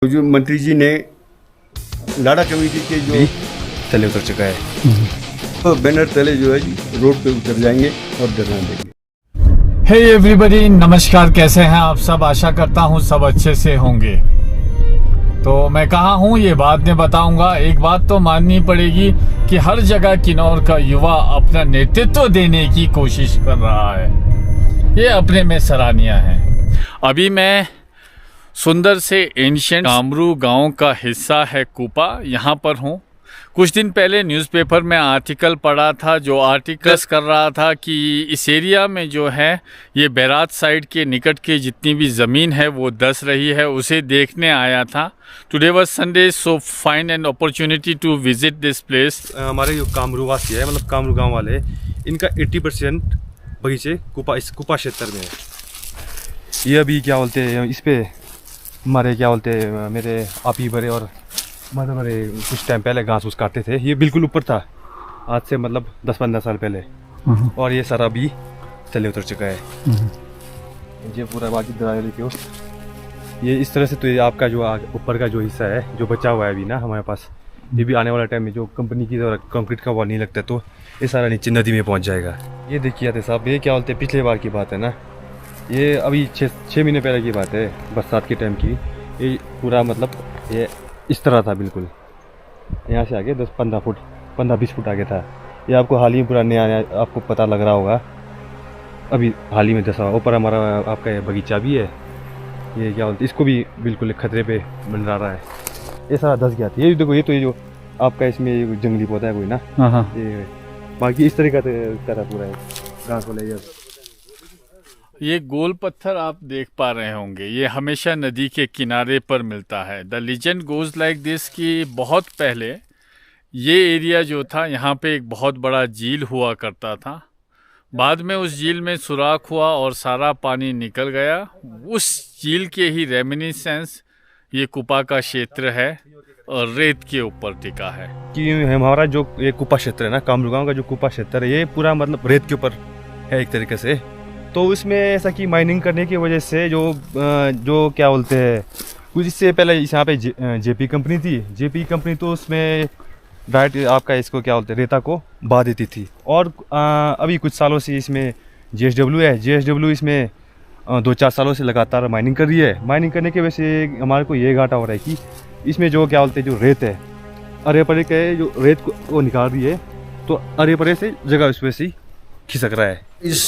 जो मंत्री जी ने लाड़ा कमेटी के जो तले उतर चुका है तो बैनर तले जो है जी रोड पे उतर जाएंगे और धरना देंगे। हे एवरीबॉडी, नमस्कार। कैसे हैं आप सब? आशा करता हूं सब अच्छे से होंगे। तो मैं कहाँ हूं ये बाद में बताऊंगा। एक बात तो माननी पड़ेगी कि हर जगह किन्नौर का युवा अपना नेतृत्व देने की कोशिश कर रहा है, ये अपने में सराहनीय है। अभी मैं सुंदर से एंशिएंट कामरू गांव का हिस्सा है कुपा, यहाँ पर हूँ। कुछ दिन पहले न्यूज़पेपर में आर्टिकल पढ़ा था जो आर्टिकल्स कर रहा था कि इस एरिया में जो है ये बैराज साइड के निकट के जितनी भी ज़मीन है वो धंस रही है, उसे देखने आया था। Today was Sunday, so find an opportunity to visit this place. हमारे जो कामरू वासी है, मतलब कामरू गांव वाले, इनका 80% बगीचे इस कुपा क्षेत्र में है। ये अभी क्या बोलते हैं, इस पे हमारे क्या बोलते हैं, मेरे आपी बड़े और मतलब बड़े कुछ टाइम पहले घास फूस काटते थे। ये बिल्कुल ऊपर था आज से मतलब 10-15 साल पहले, और ये सारा अभी तले उतर चुका है। ये पूरा बाकी दराली क्यों ये इस तरह से, तो ये आपका जो ऊपर का जो हिस्सा है जो बचा हुआ है अभी ना हमारे पास, ये भी आने वाला टाइम में जो कंपनी की कंक्रीट का वॉल नहीं लगता तो ये सारा नीचे नदी में पहुंच जाएगा। ये देखिए आते साहब, ये क्या बोलते हैं, पिछले बार की बात है ना, ये अभी 6 महीने पहले की बात है, बरसात के टाइम की। ये पूरा मतलब ये इस तरह था बिल्कुल, यहाँ से आगे 10-15 फुट 15-20 फुट आगे था। ये आपको हाल ही पुराने आपको पता लग रहा होगा, अभी हाल ही में दसा। ऊपर हमारा आपका ये बगीचा भी है, ये क्या बोलते, इसको भी बिल्कुल खतरे पे मंडरा रहा है। ये सारा धस गया था। ये देखो, ये तो ये जो आपका इसमें ये जंगली पौधा है कोई ना, ये बाकी इस तरह का पूरा है घास वाला। ये गोल पत्थर आप देख पा रहे होंगे, ये हमेशा नदी के किनारे पर मिलता है। The legend goes like this कि बहुत पहले ये एरिया जो था, यहाँ पे एक बहुत बड़ा झील हुआ करता था। बाद में उस झील में सुराख हुआ और सारा पानी निकल गया। उस झील के ही रेमिनिसेंस ये कुपा का क्षेत्र है और रेत के ऊपर टिका है। कि हमारा जो ये कुपा क्षेत्र है ना, कामरू गांव का जो कुपा क्षेत्र है, ये पूरा मतलब रेत के ऊपर है एक तरीके से। तो उसमें ऐसा कि माइनिंग करने की वजह से जो क्या बोलते हैं, कुछ इससे पहले यहाँ पे जेपी कंपनी थी। जेपी कंपनी तो उसमें डायरेक्ट आपका इसको क्या बोलते हैं, रेता को बहा देती थी। और अभी कुछ सालों से इसमें जेएसडब्ल्यू है। जेएसडब्ल्यू इसमें 2-4 सालों से लगातार माइनिंग कर रही है। माइनिंग करने की वजह से हमारे को ये घाटा हो रहा है कि इसमें जो क्या बोलते हैं, जो रेत है, अरे परे के जो रेत को निकाल रही है, तो अरे परे से जगह उस वजह से खिसक रहा है। इस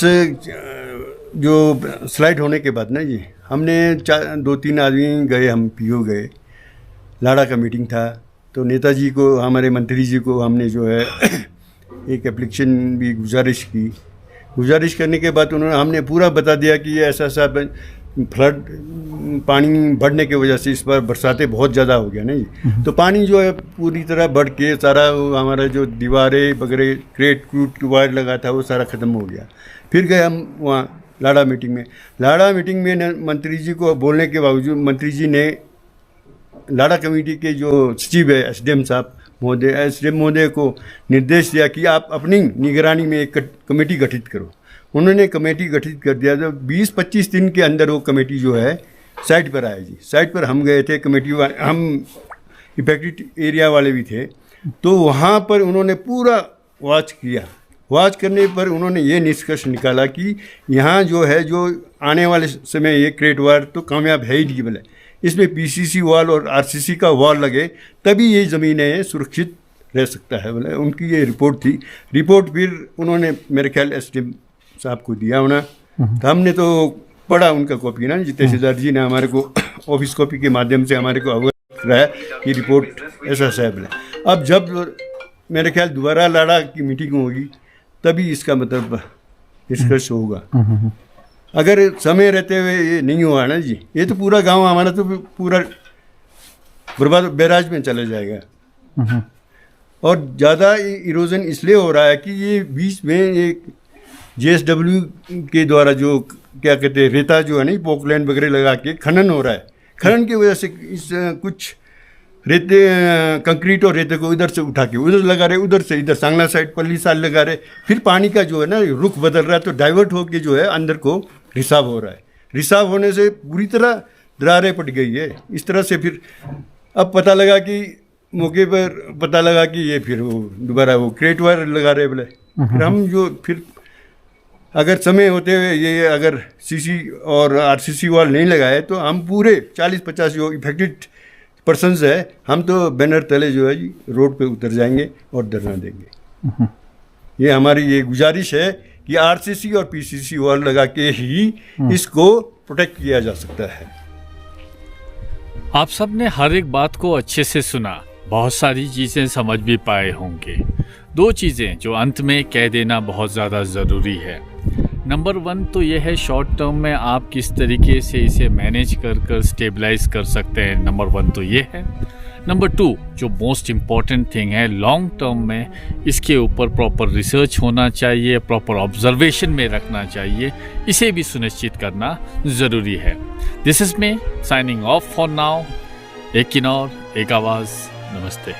जो स्लाइड होने के बाद ना जी, हमने 2-3 आदमी गए, हम पीओ गए, लाड़ा का मीटिंग था। तो नेताजी को, हमारे मंत्री जी को हमने जो है एक एप्लीकेशन भी गुजारिश की। गुजारिश करने के बाद हमने पूरा बता दिया कि ये ऐसा ऐसा फ्लड पानी बढ़ने की वजह से इस बार बरसातें बहुत ज़्यादा हो गया ना जी। तो पानी जो है पूरी तरह बढ़ के सारा हमारा जो दीवारें वगैरह क्रूट वायर लगा था वो सारा ख़त्म हो गया। फिर गए हम वहाँ लाड़ा मीटिंग में। लाड़ा मीटिंग में मंत्री जी को बोलने के बावजूद मंत्री जी ने लाड़ा कमेटी के जो सचिव है एसडीएम महोदय को निर्देश दिया कि आप अपनी निगरानी में एक कमेटी गठित करो। उन्होंने कमेटी गठित कर दिया। तो 20-25 दिन के अंदर वो कमेटी जो है साइट पर आए जी। साइट पर हम गए थे, कमेटी वाले, हम इफेक्टेड एरिया वाले भी थे। तो वहाँ पर उन्होंने पूरा वॉच किया। वॉच करने पर उन्होंने ये निष्कर्ष निकाला कि यहाँ जो है, जो आने वाले समय ये क्रेट वायर तो कामयाब है ही नहीं, बोले इसमें पीसीसी वॉल और आरसीसी का वॉल लगे तभी ये ज़मीनें सुरक्षित रह सकता है, बोले उनकी ये रिपोर्ट थी। रिपोर्ट फिर उन्होंने मेरे ख्याल एसडीएम साहब को दिया होना। तो हमने तो पढ़ा उनका कॉपी ना जी, तहसीलदार जी ने हमारे को ऑफिस कॉपी के माध्यम से हमारे को अवगत कराया कि रिपोर्ट ऐसा साहब है। अब जब मेरे ख्याल दोबारा लाड़ा की मीटिंग होगी तभी इसका मतलब निष्कर्ष होगा। अगर समय रहते हुए ये नहीं हुआ ना जी, ये तो पूरा गांव हमारा तो पूरा बर्बाद बैराज में चला जाएगा। और ज़्यादा इरोजन इसलिए हो रहा है कि ये बीच में एक जेएसडब्ल्यू के द्वारा जो क्या कहते हैं, रेता जो है ना, पोकलैंड वगैरह लगा के खनन हो रहा है। खनन की वजह से इस कुछ रेते कंक्रीट और रेते को इधर से उठा के उधर लगा रहे, उधर से इधर सांगला साइड पल्ली साल लगा रहे। फिर पानी का जो है ना रुख बदल रहा है, तो डाइवर्ट होके जो है अंदर को रिसाव हो रहा है। रिसाव होने से पूरी तरह दरारें पड़ गई है। इस तरह से फिर अब पता लगा कि मौके पर पता लगा कि ये फिर वो दोबारा वो क्रेट वायर लगा रहे बोले। फिर हम जो फिर अगर समय होते हुए ये अगर सीसी और आरसीसी वाल नहीं लगाए तो हम पूरे 40-50 जो इफेक्टेड पर्सनस है हम तो बैनर तले जो है जी रोड पे उतर जाएंगे और धरना देंगे। ये हमारी ये गुजारिश है कि आरसीसी और पीसीसी वाल लगा के ही इसको प्रोटेक्ट किया जा सकता है। आप सब ने हर एक बात को अच्छे से सुना, बहुत सारी चीज़ें समझ भी पाए होंगे। 2 चीज़ें जो अंत में कह देना बहुत ज़्यादा ज़रूरी है। नंबर 1 तो यह है शॉर्ट टर्म में आप किस तरीके से इसे मैनेज कर स्टेबलाइज कर सकते हैं। नंबर 1 तो ये है। नंबर 2 जो मोस्ट इम्पॉर्टेंट थिंग है, लॉन्ग टर्म में इसके ऊपर प्रॉपर रिसर्च होना चाहिए, प्रॉपर ऑब्जर्वेशन में रखना चाहिए, इसे भी सुनिश्चित करना ज़रूरी है। This is me signing off for now. एक किन्नौर एक आवाज़, नमस्ते।